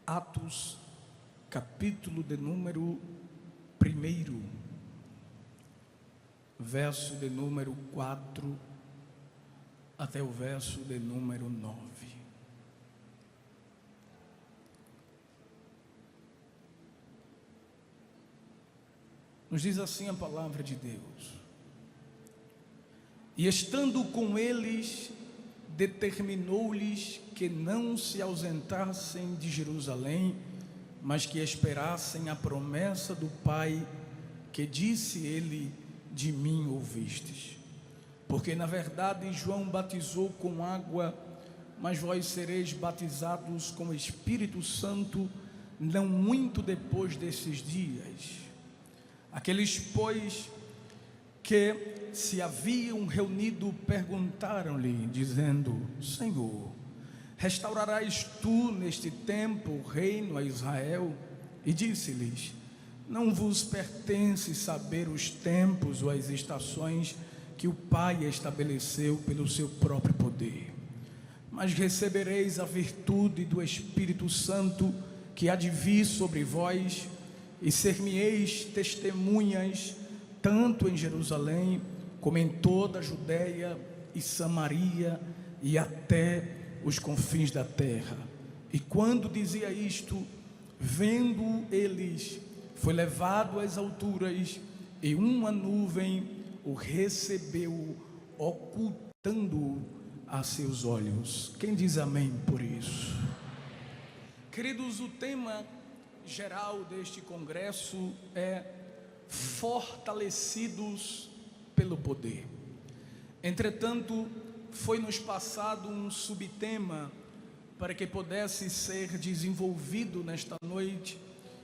Atos, capítulo de número 1, verso de número 4 até o verso de número 9. Nos diz assim a palavra de Deus: e estando com eles, determinou-lhes que não se ausentassem de Jerusalém, mas que esperassem a promessa do Pai, que disse ele: de mim ouvistes. Porque na verdade João batizou com água, mas vós sereis batizados com o Espírito Santo não muito depois desses dias. Aqueles, pois, que se haviam reunido perguntaram-lhe, dizendo: Senhor, restaurarás tu neste tempo o reino a Israel? E disse-lhes: não vos pertence saber os tempos ou as estações que o Pai estabeleceu pelo seu próprio poder, mas recebereis a virtude do Espírito Santo que há de vir sobre vós, e ser-me-eis testemunhas tanto em Jerusalém como em toda a Judeia e Samaria e até os confins da terra. E quando dizia isto, vendo eles, foi levado às alturas, e uma nuvem o recebeu, ocultando-o a seus olhos. Quem diz amém por isso? Queridos, o tema geral deste congresso é fortalecidos pelo poder. Entretanto, foi-nos passado um subtema para que pudesse ser desenvolvido nesta noite,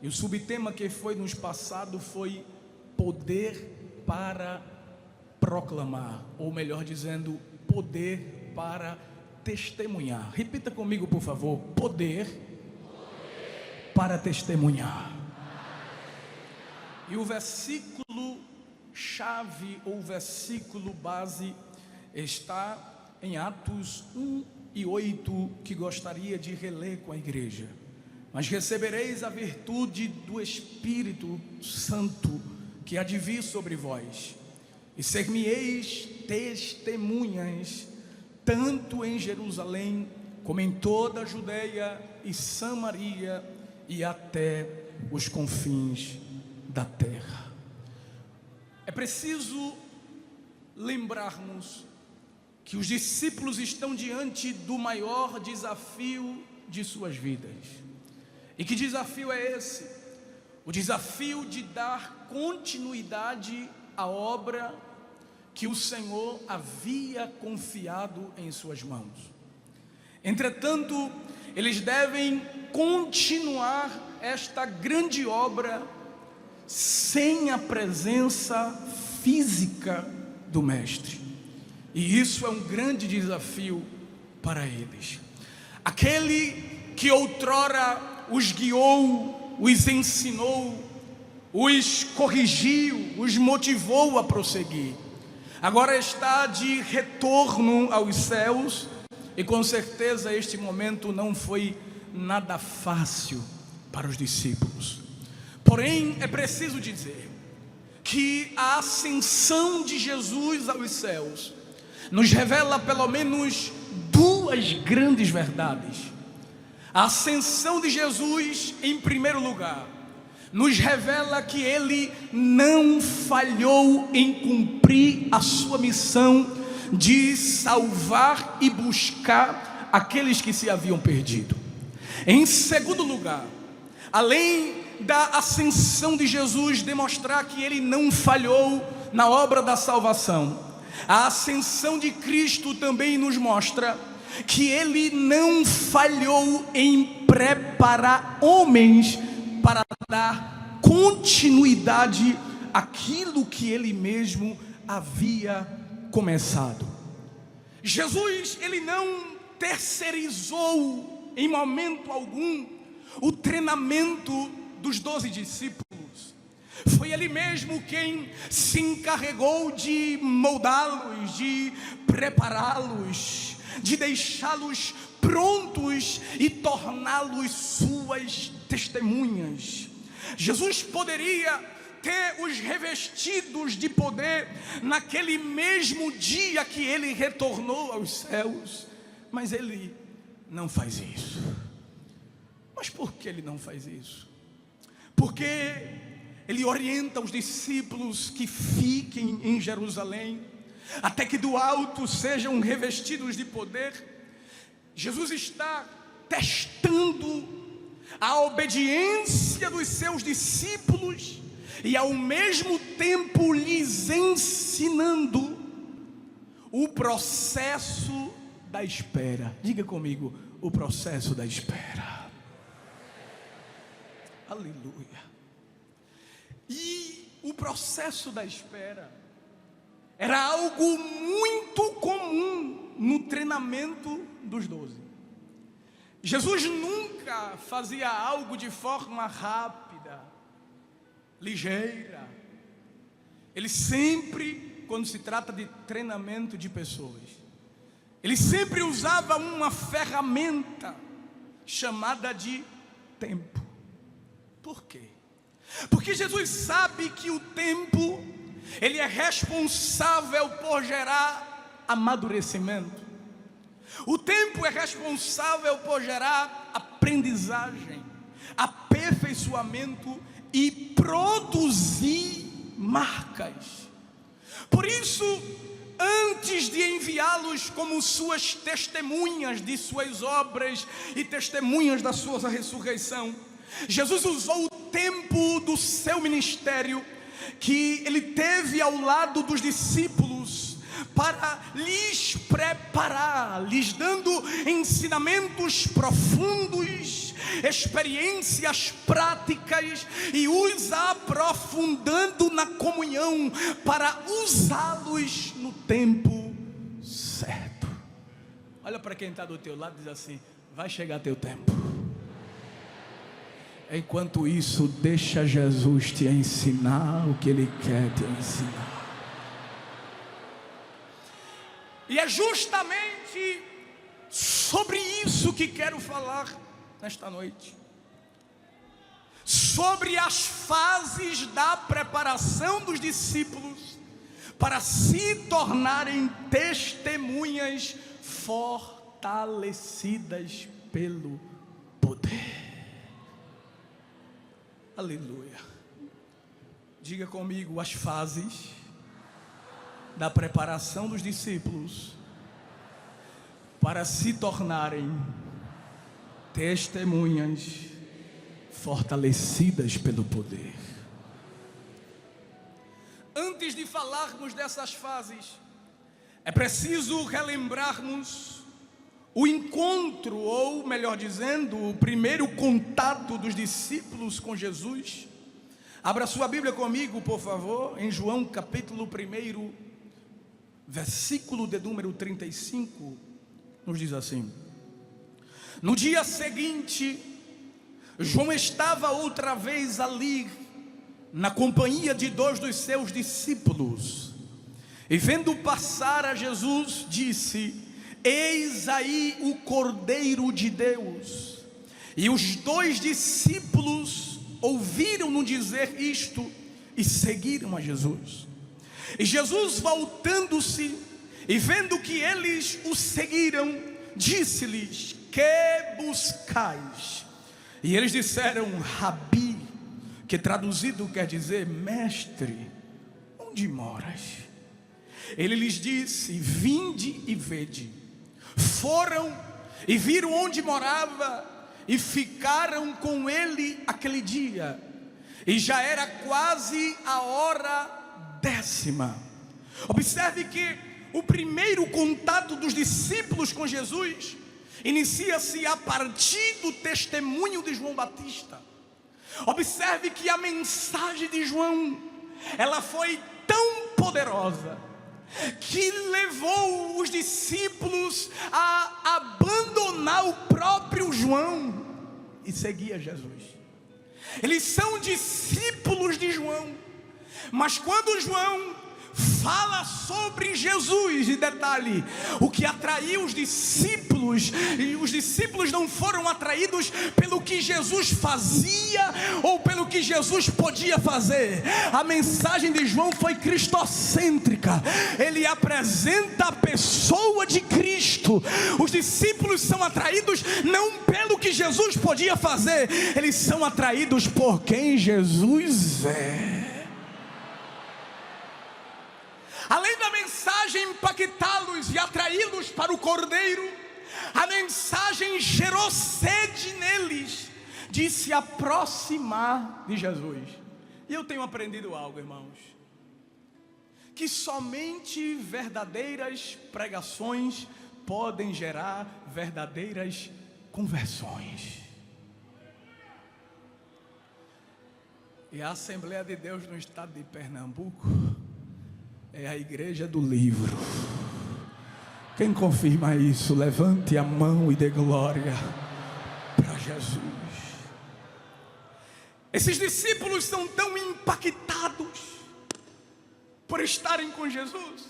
e o subtema que foi nos passado foi poder para proclamar, ou melhor dizendo, poder para testemunhar. Repita comigo, por favor: poder para testemunhar. E o versículo chave ou versículo base está em Atos 1:8, que gostaria de reler com a igreja. Mas recebereis a virtude do Espírito Santo que há de vir sobre vós, e ser-me-eis testemunhas tanto em Jerusalém como em toda a Judeia e Samaria e até os confins da terra. É preciso lembrarmos que os discípulos estão diante do maior desafio de suas vidas. E que desafio é esse? O desafio de dar continuidade à obra que o Senhor havia confiado em suas mãos. Entretanto, eles devem continuar esta grande obra sem a presença física do Mestre. E isso é um grande desafio para eles. Aquele que outrora os guiou, os ensinou, os corrigiu, os motivou a prosseguir, agora está de retorno aos céus, e com certeza este momento não foi nada fácil para os discípulos. Porém, é preciso dizer que a ascensão de Jesus aos céus nos revela pelo menos duas grandes verdades. A ascensão de Jesus, em primeiro lugar, nos revela que ele não falhou em cumprir a sua missão de salvar e buscar aqueles que se haviam perdido. Em segundo lugar, além da ascensão de Jesus demonstrar que ele não falhou na obra da salvação, a ascensão de Cristo também nos mostra que ele não falhou em preparar homens para dar continuidade àquilo que ele mesmo havia começado. Jesus, ele não terceirizou em momento algum o treinamento dos 12 discípulos. Foi ele mesmo quem se encarregou de moldá-los, de prepará-los, de deixá-los prontos e torná-los suas testemunhas. Jesus poderia ter os revestidos de poder naquele mesmo dia que ele retornou aos céus, mas ele não faz isso. Mas por que ele não faz isso? Porque ele orienta os discípulos que fiquem em Jerusalém, até que do alto sejam revestidos de poder. Jesus está testando a obediência dos seus discípulos e ao mesmo tempo lhes ensinando o processo da espera. Diga comigo, o processo da espera. Aleluia. E o processo da espera era algo muito comum no treinamento dos 12. Jesus nunca fazia algo de forma rápida, ligeira. Ele sempre, quando se trata de treinamento de pessoas, ele sempre usava uma ferramenta chamada de tempo. Por quê? Porque Jesus sabe que o tempo, ele é responsável por gerar amadurecimento. O tempo é responsável por gerar aprendizagem, aperfeiçoamento e produzir marcas. Por isso, antes de enviá-los como suas testemunhas de suas obras e testemunhas da sua ressurreição, Jesus usou o tempo do seu ministério que ele teve ao lado dos discípulos para lhes preparar, lhes dando ensinamentos profundos, experiências práticas e os aprofundando na comunhão para usá-los no tempo certo. Olha para quem está do teu lado e diz assim: vai chegar teu tempo. Enquanto isso, deixa Jesus te ensinar o que Ele quer te ensinar. E é justamente sobre isso que quero falar nesta noite. Sobre as fases da preparação dos discípulos para se tornarem testemunhas fortalecidas pelo poder. Aleluia. Diga comigo, as fases da preparação dos discípulos para se tornarem testemunhas fortalecidas pelo poder. Antes de falarmos dessas fases, é preciso relembrarmos o encontro, ou melhor dizendo, o primeiro contato dos discípulos com Jesus. Abra sua Bíblia comigo, por favor, em João capítulo 1, versículo de número 35, nos diz assim: no dia seguinte, João estava outra vez ali, na companhia de 2 dos seus discípulos, e vendo passar a Jesus, disse: eis aí o Cordeiro de Deus. E os 2 discípulos ouviram-no dizer isto e seguiram a Jesus. E Jesus, voltando-se e vendo que eles o seguiram, disse-lhes: que buscais? E eles disseram: Rabi, que traduzido quer dizer mestre, onde moras? Ele lhes disse: vinde e vede. Foram e viram onde morava e ficaram com ele aquele dia. E já era quase a hora 10ª. Observe que o primeiro contato dos discípulos com Jesus inicia-se a partir do testemunho de João Batista. Observe que a mensagem de João, ela foi tão poderosa que levou os discípulos a abandonar o próprio João e seguir a Jesus. Eles são discípulos de João, mas quando João fala sobre Jesus. E detalhe, o que atraiu os discípulos, e os discípulos não foram atraídos pelo que Jesus fazia ou pelo que Jesus podia fazer. A mensagem de João foi cristocêntrica. Ele apresenta a pessoa de Cristo. Os discípulos são atraídos não pelo que Jesus podia fazer, eles são atraídos por quem Jesus é. Além da mensagem impactá-los e atraí-los para o Cordeiro, a mensagem gerou sede neles de se aproximar de Jesus. E eu tenho aprendido algo, irmãos, que somente verdadeiras pregações podem gerar verdadeiras conversões. E a Assembleia de Deus no estado de Pernambuco é a igreja do livro. Quem confirma isso, levante a mão e dê glória para Jesus. Esses discípulos são tão impactados por estarem com Jesus,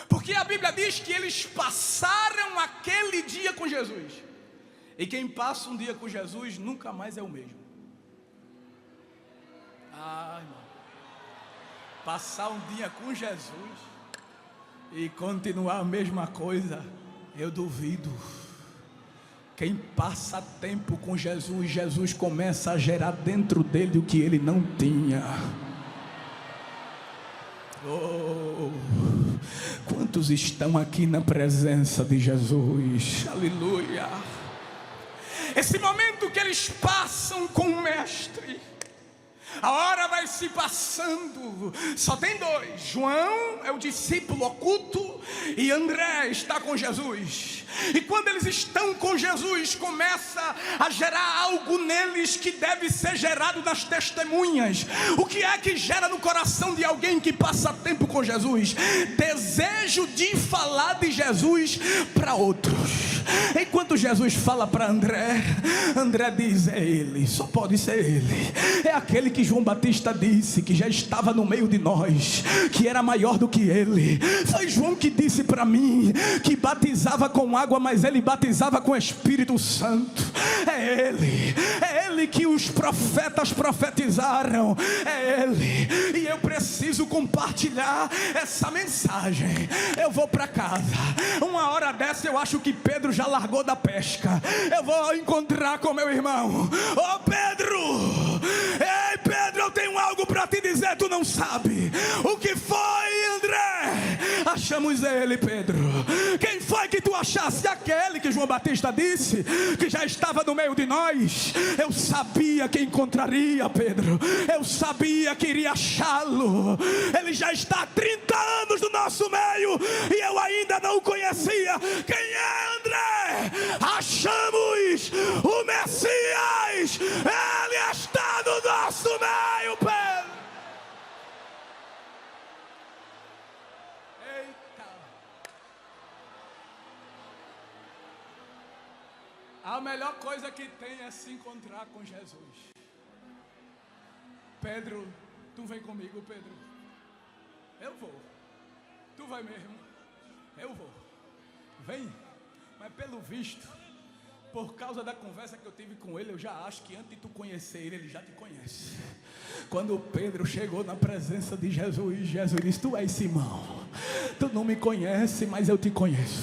porque a Bíblia diz que eles passaram aquele dia com Jesus. E quem passa um dia com Jesus nunca mais é o mesmo. Irmão, passar um dia com Jesus e continuar a mesma coisa, eu duvido. Quem passa tempo com Jesus, Jesus começa a gerar dentro dele o que ele não tinha. Quantos estão aqui na presença de Jesus? Aleluia. Esse momento que eles passam com o Mestre, a hora vai se passando, só tem dois. João é o discípulo oculto e André está com Jesus. E quando eles estão com Jesus, começa a gerar algo neles que deve ser gerado nas testemunhas. O que é que gera no coração de alguém que passa tempo com Jesus? Desejo de falar de Jesus para outros. Enquanto Jesus fala para André, André diz: é ele, só pode ser ele. É aquele que João Batista disse que já estava no meio de nós, que era maior do que ele. Foi João que disse para mim que batizava com água, mas ele batizava com Espírito Santo. É ele que os profetas profetizaram. É ele. E eu preciso compartilhar essa mensagem. Eu vou para casa. Uma hora dessa eu acho que Pedro já largou da pesca. Eu vou encontrar com meu irmão. Ô Pedro! Ei Pedro, eu tenho algo para te dizer, tu não sabe. O que foi, André? Achamos ele, Pedro. Quem foi que tu achaste? Aquele que João Batista disse que já estava no meio de nós. Eu sabia que encontraria Pedro. Eu sabia que iria achá-lo. Ele já está há 30 anos no nosso meio e eu ainda não o conhecia. Quem é André? Achamos o Messias. Ele está no nosso meio, Pedro. Eita. A melhor coisa que tem é se encontrar com Jesus. Pedro, tu vem comigo, Pedro. Eu vou. Tu vai mesmo? Eu vou. Vem. Mas pelo visto, por causa da conversa que eu tive com ele, eu já acho que antes de tu conhecer ele, ele já te conhece. Quando Pedro chegou na presença de Jesus, Jesus disse: tu és Simão, tu não me conhece, mas eu te conheço.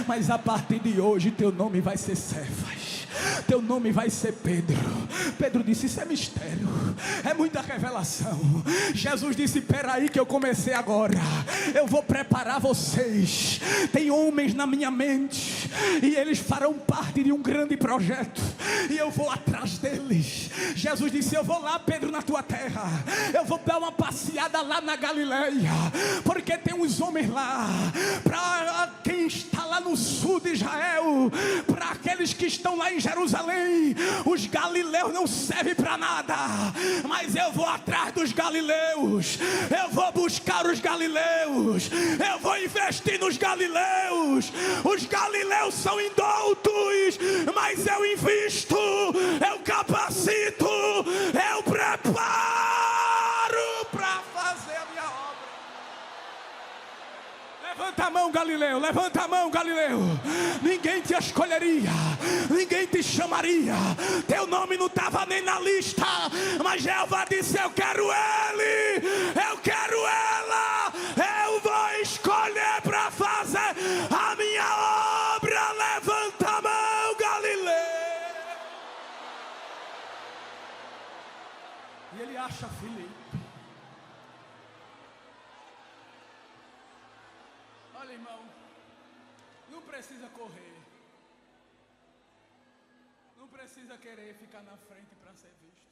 Mas a partir de hoje teu nome vai ser Cefas, teu nome vai ser Pedro. Pedro disse: isso é mistério, é muita revelação. Jesus disse: peraí que eu comecei agora. Eu vou preparar vocês. Tem homens na minha mente e eles farão parte de um grande projeto, e eu vou atrás deles. Jesus disse: eu vou lá, Pedro, na tua terra. Eu vou dar uma passeada lá na Galileia, porque tem uns homens lá. Para quem está lá no sul de Israel, para aqueles que estão lá em Jerusalém, os galileus não servem para nada. Mas eu vou atrás dos galileus. Eu vou buscar os galileus. Eu vou investir nos galileus. Os galileus são indoutos, mas eu invisto, eu capacito, eu preparo para fazer a minha obra. Levanta a mão, Galileu, levanta a mão, Galileu. Ninguém te escolheria, ninguém te chamaria, teu nome não estava nem na lista, mas Jeová disse: eu quero ele, eu quero ela, eu vou escolher para fazer a minha obra. Levanta a mão, Galileu. E ele acha Filipe. Olha, irmão, não precisa correr, não precisa querer ficar na frente para ser visto.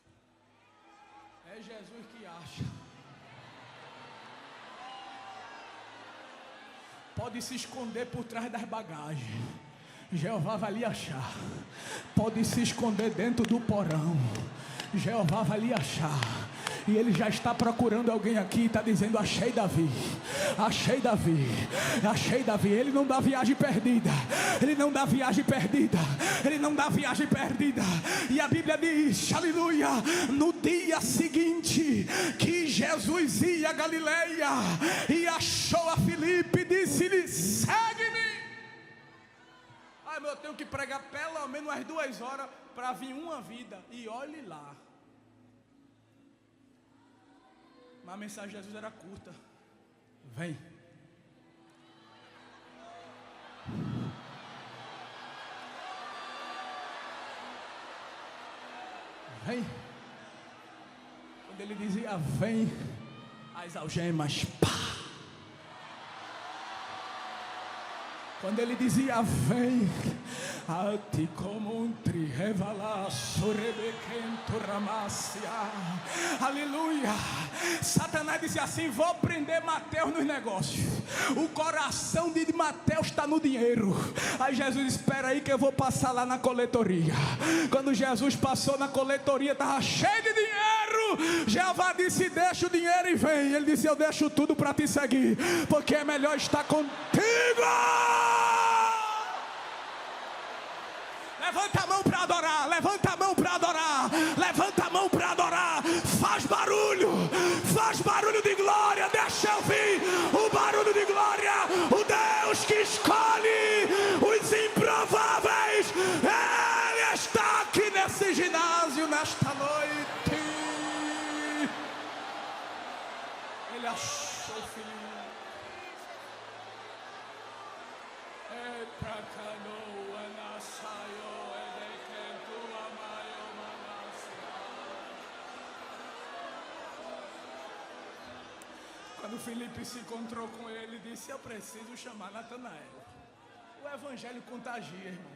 É Jesus que acha. Pode se esconder por trás das bagagens, Jeová vai lhe achar. Pode se esconder dentro do porão, Jeová vai lhe achar. E ele já está procurando alguém aqui e está dizendo: achei Davi, achei Davi, achei Davi. Ele não dá viagem perdida, ele não dá viagem perdida, ele não dá viagem perdida. E a Bíblia diz, aleluia, no dia seguinte que Jesus ia a Galileia e achou a Filipe, disse-lhe: segue-me. Ai, meu, eu tenho que pregar pelo menos umas 2 horas para vir uma vida. E olhe lá, mas a mensagem de Jesus era curta. Vem. Vem. Quando ele dizia vem, as algemas, pá. Quando ele dizia vem, a ti como um tri revelaço rebequento ramácia. Aleluia. Satanás disse assim: vou prender Mateus nos negócios. O coração de Mateus está no dinheiro. Aí Jesus: espera aí que eu vou passar lá na coletoria. Quando Jesus passou na coletoria, estava cheio de dinheiro. Jeová disse: deixa o dinheiro e vem. Ele disse: eu deixo tudo para te seguir, porque é melhor estar contigo. Levanta a mão para adorar, levanta a mão para adorar, levanta a mão para adorar. Faz barulho de glória. Deixa eu ouvir o barulho de glória. O Deus que escolhe os improváveis, Ele está aqui nesse ginásio nesta noite. Ele achou o filho. Quando Filipe se encontrou com ele, disse: eu preciso chamar Natanael. O evangelho contagia, irmão.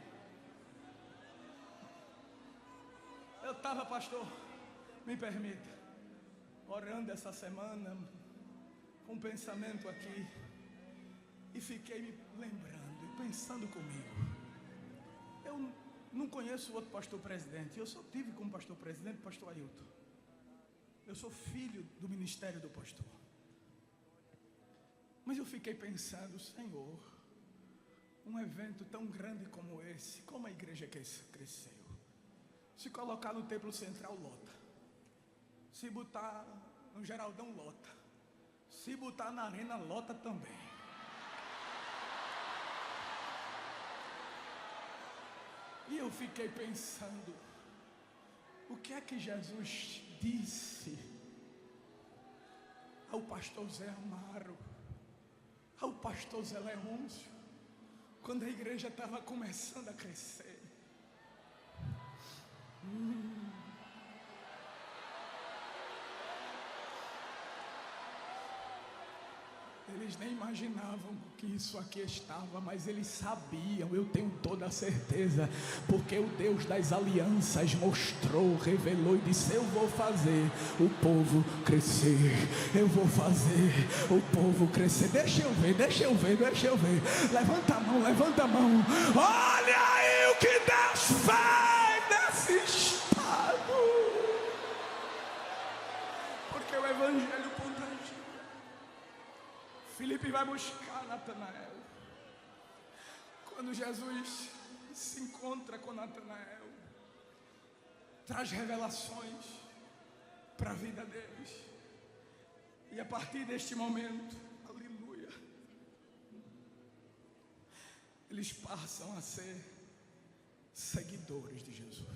Eu estava, pastor, me permita, orando essa semana, com um pensamento aqui, e fiquei me lembrando e pensando comigo. Eu não conheço outro pastor presidente. Eu só tive como pastor presidente o pastor Ailton. Eu sou filho do ministério do pastor. Mas eu fiquei pensando: Senhor, um evento tão grande como esse, como a igreja cresceu. Se colocar no templo central, lota. Se botar no Geraldão, lota. Se botar na arena, lota também. E eu fiquei pensando: o que é que Jesus disse ao pastor Zé Amaro, ao pastor Zé Leôncio, quando a igreja estava começando a crescer? Eles nem imaginavam que isso aqui estava, mas eles sabiam, eu tenho toda a certeza, porque o Deus das alianças mostrou, revelou e disse: eu vou fazer o povo crescer, eu vou fazer o povo crescer. Deixa eu ver, deixa eu ver, deixa eu ver. Levanta a mão, levanta a mão. Olha aí o que Deus faz nesse estado, porque o evangelho contagia. Filipe vai buscar Natanael. Quando Jesus se encontra com Natanael, traz revelações para a vida deles. E a partir deste momento, aleluia, eles passam a ser seguidores de Jesus.